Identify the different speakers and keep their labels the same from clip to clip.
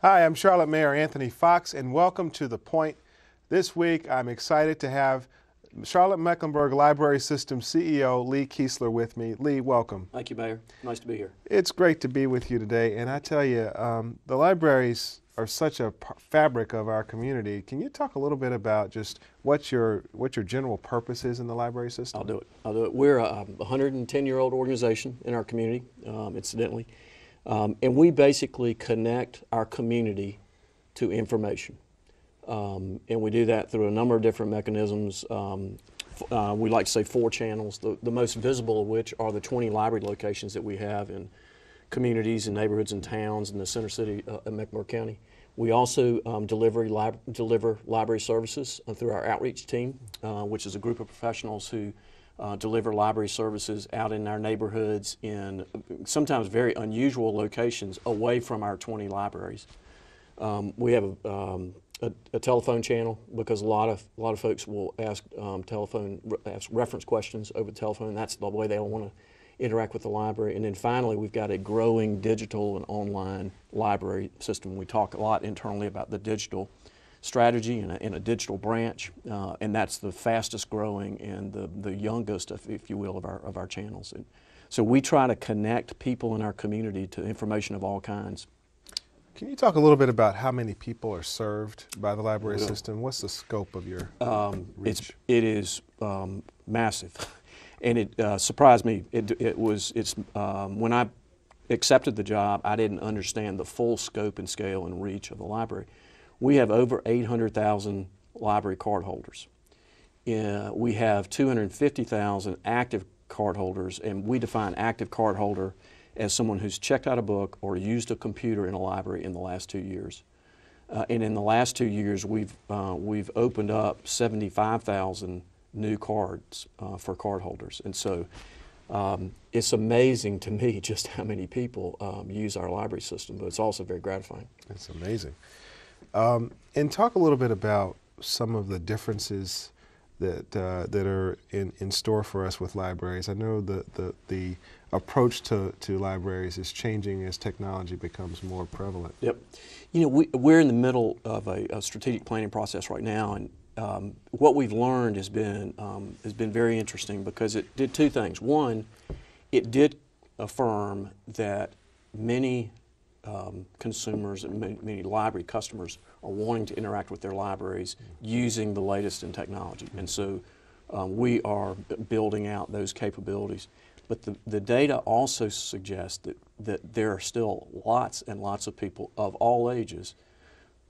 Speaker 1: Hi, I'm Charlotte Mayor Anthony Foxx, and welcome to The Point. This week, I'm excited to have Charlotte Mecklenburg Library System CEO Lee Keesler with me. Lee, welcome.
Speaker 2: Thank you, Mayor. Nice to be here.
Speaker 1: It's great to be with you today, and I tell you, the libraries are such a fabric of our community. Can you talk a little bit about just what your general purpose is in the library system?
Speaker 2: I'll do it. We're a 110-year-old organization in our community, incidentally, and we basically connect our community to information. And we do that through a number of different mechanisms. We like to say 4 channels, the most visible of which are the 20 library locations that we have in communities and neighborhoods and towns in the center city of Mecklenburg County. We also deliver library services through our outreach team, which is a group of professionals who deliver library services out in our neighborhoods in sometimes very unusual locations away from our 20 libraries. We have a telephone channel because a lot of folks will ask reference questions over the telephone. That's the way they want to interact with the library. And then finally, we've got a growing digital and online library system. We talk a lot internally about the digital strategy and a digital branch, and that's the fastest growing and the youngest, if you will, of our channels. And so we try to connect people in our community to information of all kinds.
Speaker 1: Can you talk a little bit about how many people are served by the library system? What's the scope of your reach?
Speaker 2: It is massive, and it surprised me. When I accepted the job, I didn't understand the full scope and scale and reach of the library. We have over 800,000 library card holders. We have 250,000 active card holders, and we define active card holder as someone who's checked out a book or used a computer in a library in the last 2 years. And in the last 2 years, we've opened up 75,000 new cards for card holders. And so it's amazing to me just how many people use our library system, but it's also very gratifying.
Speaker 1: It's amazing. And talk a little bit about some of the differences that are in store for us with libraries. I know the approach to libraries is changing as technology becomes more prevalent.
Speaker 2: Yep. You know, we're in the middle of a strategic planning process right now, and what we've learned has been very interesting because it did 2 things. One, it did affirm that many consumers and many library customers are wanting to interact with their libraries using the latest in technology. And so we are building out those capabilities. But the data also suggests that there are still lots and lots of people of all ages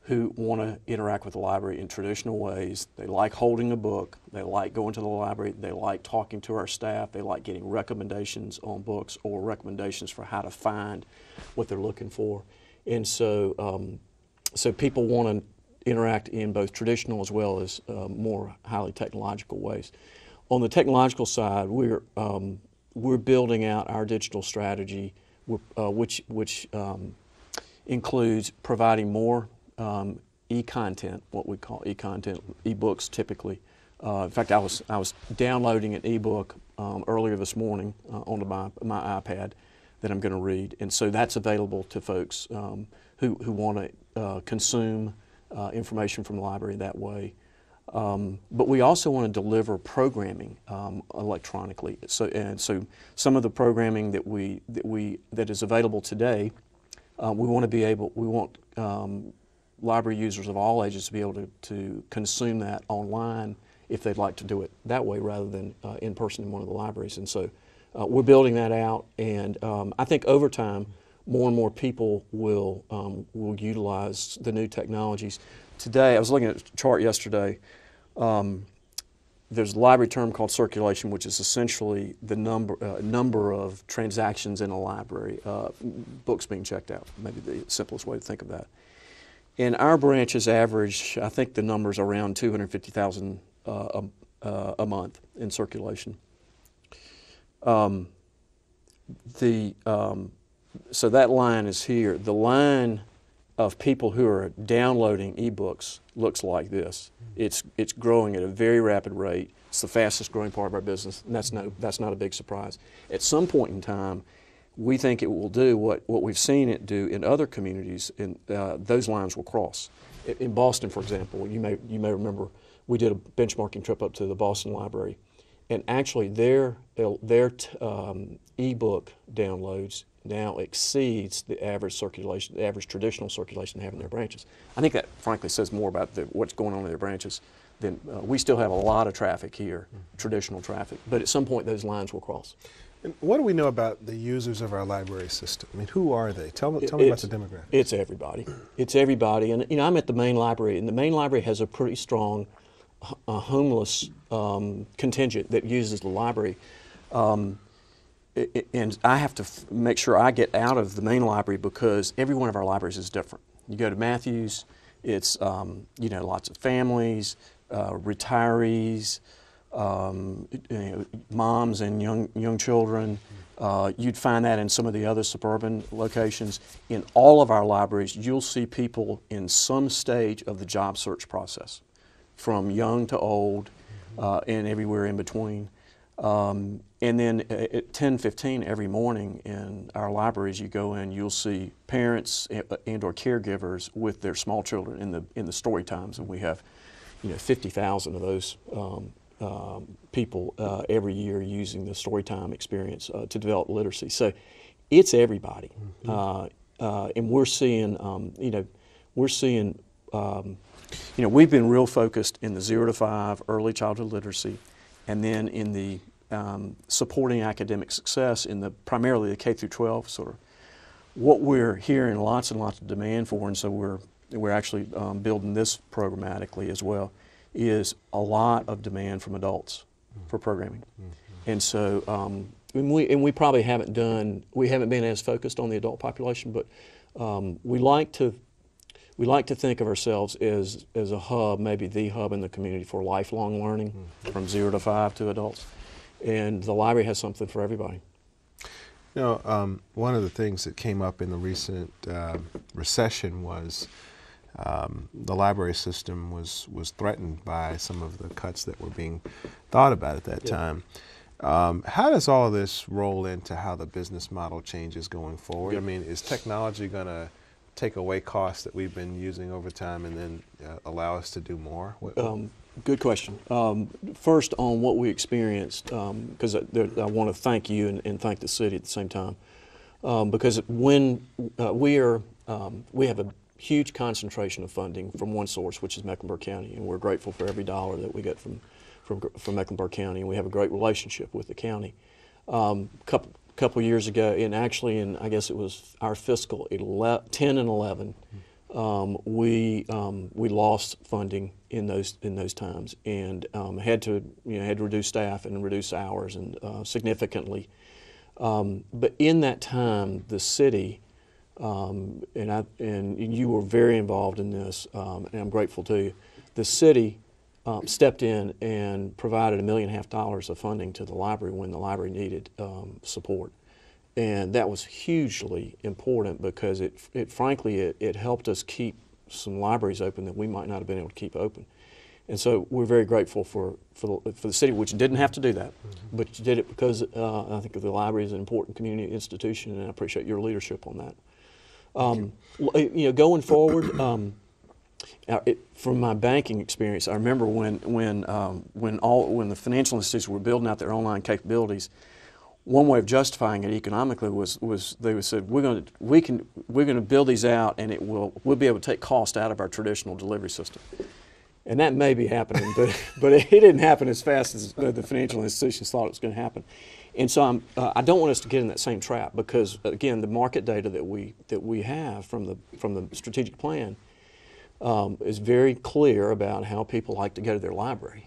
Speaker 2: who want to interact with the library in traditional ways. They like holding a book, they like going to the library, they like talking to our staff, they like getting recommendations on books or recommendations for how to find what they're looking for. And so, so people want to interact in both traditional as well as more highly technological ways. On the technological side, we're building out our digital strategy, which includes providing more e-content, what we call e-content, e-books typically. In fact, I was downloading an e-book earlier this morning onto my iPad that I'm going to read, and so that's available to folks who want to consume information from the library that way. But we also want to deliver programming electronically. So some of the programming that is available today, we want library users of all ages to be able to consume that online if they'd like to do it that way rather than in person in one of the libraries. And so we're building that out, and I think over time more and more people will utilize the new technologies. Today, I was looking at a chart yesterday. There's a library term called circulation, which is essentially the number of transactions in a library, books being checked out, maybe the simplest way to think of that. And our branches average, I think the number's around 250,000 a month in circulation. So that line is here. The line of people who are downloading ebooks looks like this. It's growing at a very rapid rate. It's the fastest growing part of our business, and that's not a big surprise. At some point in time, we think it will do what we've seen it do in other communities, and those lines will cross. In Boston, for example, you may remember we did a benchmarking trip up to the Boston Library, and actually their e-book downloads now exceeds the average circulation, the average traditional circulation they have in their branches. I think that frankly says more about what's going on in their branches than we still have a lot of traffic here, traditional traffic, but at some point those lines will cross.
Speaker 1: And what do we know about the users of our library system? I mean, who are they? Tell me about the demographics.
Speaker 2: It's everybody. It's everybody. And you know, I'm at the main library, and the main library has a pretty strong homeless contingent that uses the library. And I have to make sure I get out of the main library because every one of our libraries is different. You go to Matthews, it's you know, lots of families, retirees, you know, moms and young children. You'd find that in some of the other suburban locations. In all of our libraries, you'll see people in some stage of the job search process, from young to old, and everywhere in between. And then at 10:15 every morning in our libraries, you go in, you'll see parents and/or caregivers with their small children in the story times, and we have, you know, 50,000 of those people every year using the story time experience to develop literacy. So it's everybody, and we're seeing, you know, we've been real focused in the 0 to 5 early childhood literacy, and then in the supporting academic success in primarily the K through 12 sort of. What we're hearing lots and lots of demand for, and so we're actually building this programmatically as well, is a lot of demand from adults for programming. And so we probably haven't been as focused on the adult population, but we like to think of ourselves as a hub, maybe the hub in the community for lifelong learning from 0 to 5 to adults. And the library has something for everybody.
Speaker 1: You know, one of the things that came up in the recent recession was the library system was threatened by some of the cuts that were being thought about at that time. How does all of this roll into how the business model changes going forward? I mean, is technology going to take away costs that we've been using over time and then allow us to do more?
Speaker 2: Good question. First, on what we experienced, because I want to thank you and thank the city at the same time, because when we have a huge concentration of funding from one source, which is Mecklenburg County, and we're grateful for every dollar that we get from Mecklenburg County, and we have a great relationship with the county. Couple years ago, and actually I guess it was our fiscal 10 and 11, we lost funding in those times, and had to reduce staff and reduce hours and significantly. But in that time, the city and you were very involved in this, and I'm grateful to you. The city stepped in and provided $1.5 million of funding to the library when the library needed support. And that was hugely important because frankly it helped us keep some libraries open that we might not have been able to keep open. And so we're very grateful for the city, which didn't have to do that, but you did it because I think the library is an important community institution, and I appreciate your leadership on that. You know, going forward, from my banking experience, I remember when the financial institutions were building out their online capabilities. One way of justifying it economically was they said we're going to build these out, and we'll be able to take cost out of our traditional delivery system, and that may be happening, but it didn't happen as fast as the financial institutions thought it was going to happen, and so I don't want us to get in that same trap, because again the market data that we have from the strategic plan is very clear about how people like to go to their library,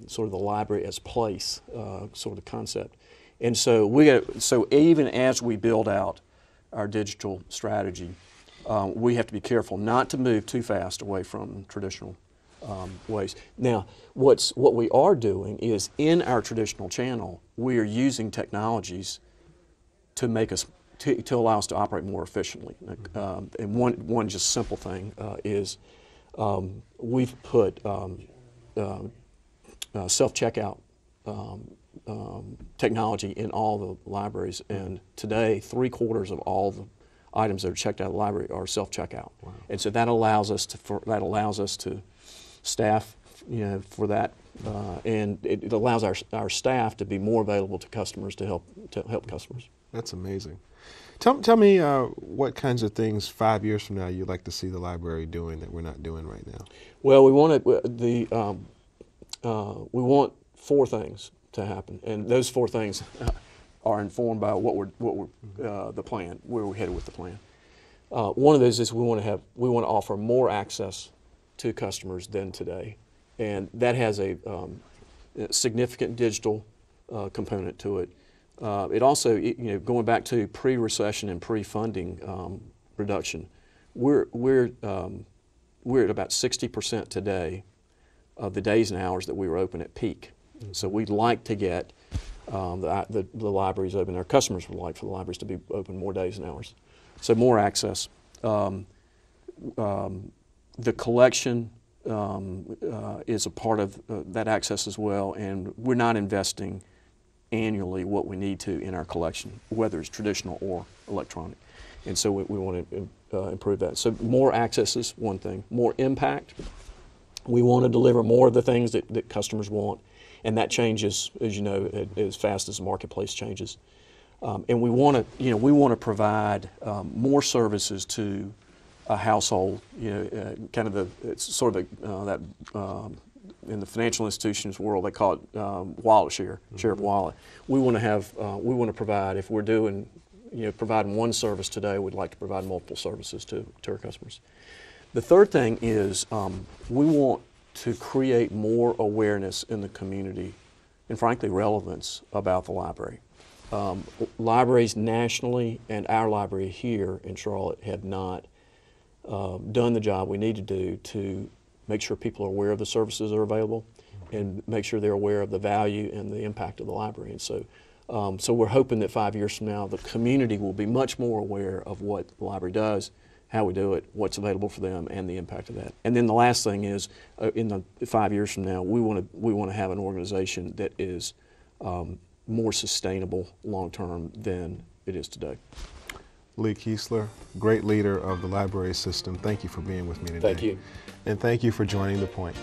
Speaker 2: sort of the library as place sort of concept. And so so even as we build out our digital strategy, we have to be careful not to move too fast away from traditional ways. Now, what we are doing is in our traditional channel, we are using technologies to make us to allow us to operate more efficiently. And one just simple thing is we've put self-checkout technology in all the libraries, and today 3/4 of all the items that are checked out of the library are self-checkout. Wow. And so that allows us to staff, for that, and it allows our staff to be more available to customers to help customers.
Speaker 1: That's amazing. Tell me what kinds of things 5 years from now you'd like to see the library doing that we're not doing right now.
Speaker 2: Well, we want 4 things to happen, and those 4 things are informed by the plan, where we're headed with the plan. One of those is we want to offer more access to customers than today, and that has a significant digital component to it. It also, going back to pre-recession and pre-funding reduction, we're at about 60% today of the days and hours that we were open at peak. So we'd like to get the libraries open. Our customers would like for the libraries to be open more days and hours. So more access. The collection is a part of that access as well, and we're not investing annually what we need to in our collection, whether it's traditional or electronic. And so we want to improve that. So more access is one thing. More impact. We want to deliver more of the things that customers want, and that changes, as you know, as fast as the marketplace changes. And we want to provide more services to a household. Kind of it's sort of that in the financial institutions world they call it wallet share of wallet. We want to provide, if we're doing providing one service today, we'd like to provide multiple services to our customers. The third thing is we want to create more awareness in the community and, frankly, relevance about the library. Libraries nationally and our library here in Charlotte have not done the job we need to do to make sure people are aware of the services that are available and make sure they're aware of the value and the impact of the library. And so, we're hoping that 5 years from now the community will be much more aware of what the library does, how we do it, what's available for them, and the impact of that. And then the last thing is, in the 5 years from now, we want to have an organization that is more sustainable long term than it is today.
Speaker 1: Lee Keesler, great leader of the library system. Thank you for being with me today.
Speaker 2: Thank you.
Speaker 1: And thank you for joining The Point.